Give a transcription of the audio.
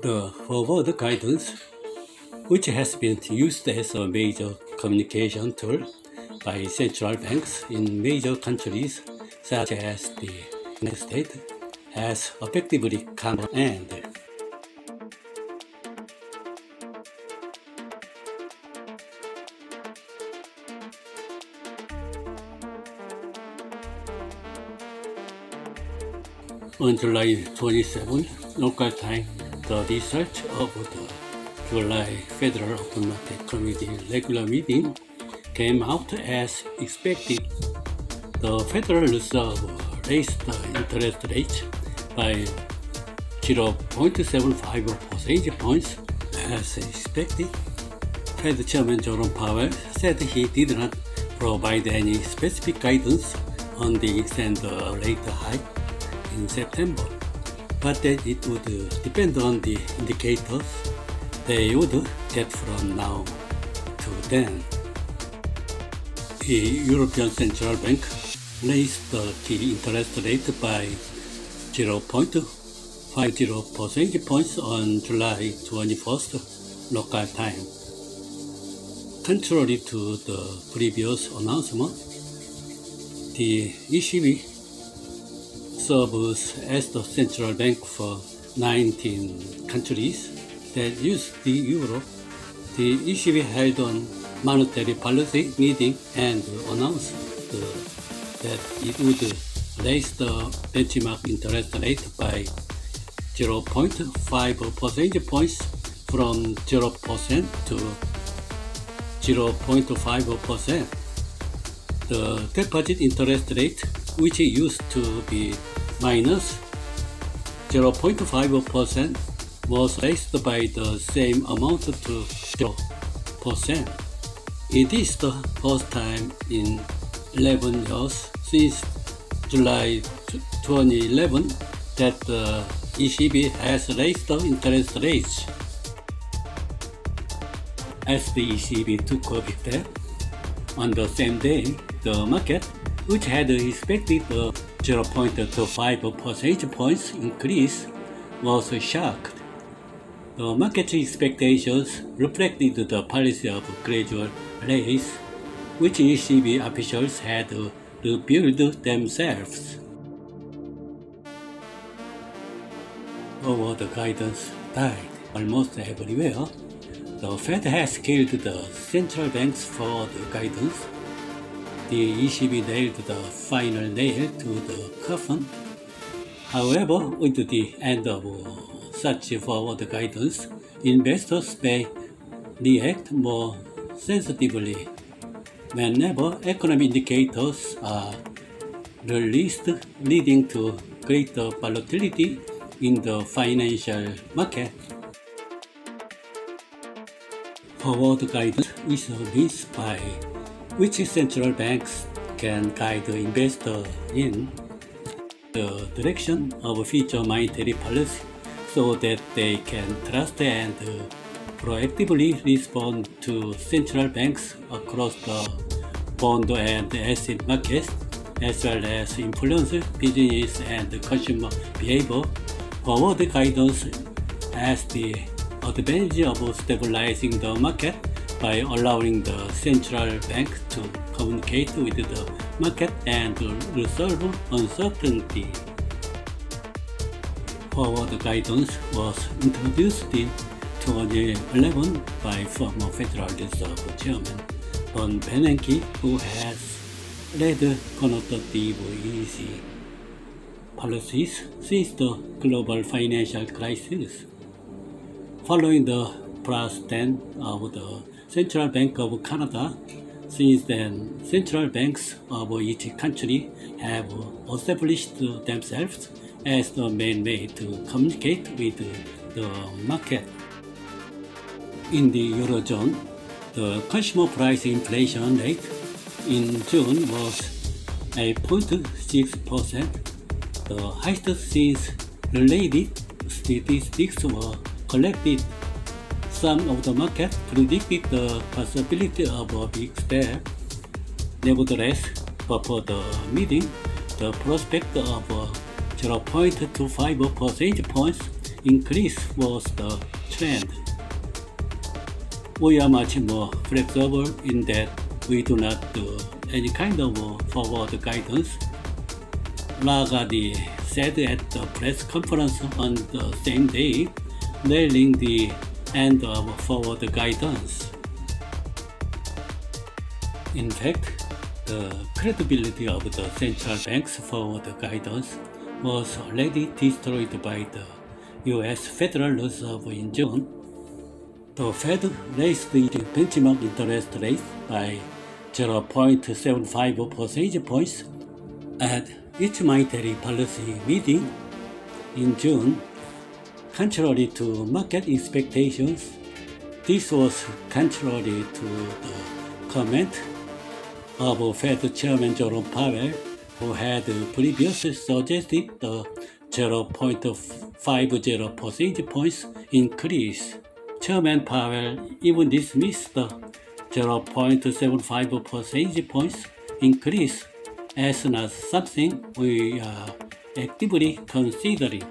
The forward guidance, which has been used as a major communication tool by central banks in major countries such as the United States, has effectively come to an end. On July 27, local time, the result of the July Federal Automatic Committee regular meeting came out as expected. The Federal Reserve raised the interest rate by 0.75 percentage points as expected. Fed Chairman Jerome Powell said he did not provide any specific guidance on the extent of the rate hike in September, but that it would depend on the indicators they would get from now to then. The European Central Bank raised the key interest rate by 0.50 percentage points on July 21st local time. Contrary to the previous announcement, the ECB serves as the central bank for 19 countries that use the euro. The ECB held a monetary policy meeting and announced that it would raise the benchmark interest rate by 0.5 percentage points from 0% to 0.5%. The deposit interest rate, which used to be minus 0.5%, was raised by the same amount to 0%. It is the first time in 11 years since July 2011 that the ECB has raised the interest rates. As the ECB took a big step, on the same day, the market, which had expected a 0.25 percentage points increase, was shocked. The market's expectations reflected the policy of gradual raise, which ECB officials had revealed themselves. Forward guidance died almost everywhere. The Fed has killed the central bank's forward guidance. The ECB nailed the final nail to the coffin. However, with the end of such forward guidance, investors may react more sensitively whenever economic indicators are released, leading to greater volatility in the financial market. Forward guidance is a means by which central banks can guide the investor in the direction of future monetary policy so that they can trust and proactively respond to central banks across the bond and asset markets, as well as influence business and consumer behavior. Forward guidance has the advantage of stabilizing the market by allowing the central bank to communicate with the market and resolve uncertainty. Forward guidance was introduced in 2011 by former Federal Reserve Chairman Ben Bernanke, who has led quantitative easy policies since the global financial crisis. Following the president of the Central Bank of Canada, since then central banks of each country have established themselves as the main way to communicate with the market. In the Eurozone, the consumer price inflation rate in June was 8.6%, the highest since related statistics were collected. Some of the market predicted the possibility of a big step. Nevertheless, before the meeting, the prospect of 0.25 percentage points increase was the trend. We are much more flexible in that we do not do any kind of forward guidance, Lagarde said at the press conference on the same day, nailing the end of forward guidance. In fact, the credibility of the central bank's forward guidance was already destroyed by the U.S. Federal Reserve in June. The Fed raised its benchmark interest rate by 0.75 percentage points at its monetary policy meeting in June. Contrary to market expectations, this was contrary to the comment of Fed Chairman Jerome Powell, who had previously suggested the 0.50 percentage points increase. Chairman Powell even dismissed the 0.75 percentage points increase as not something we are actively considering.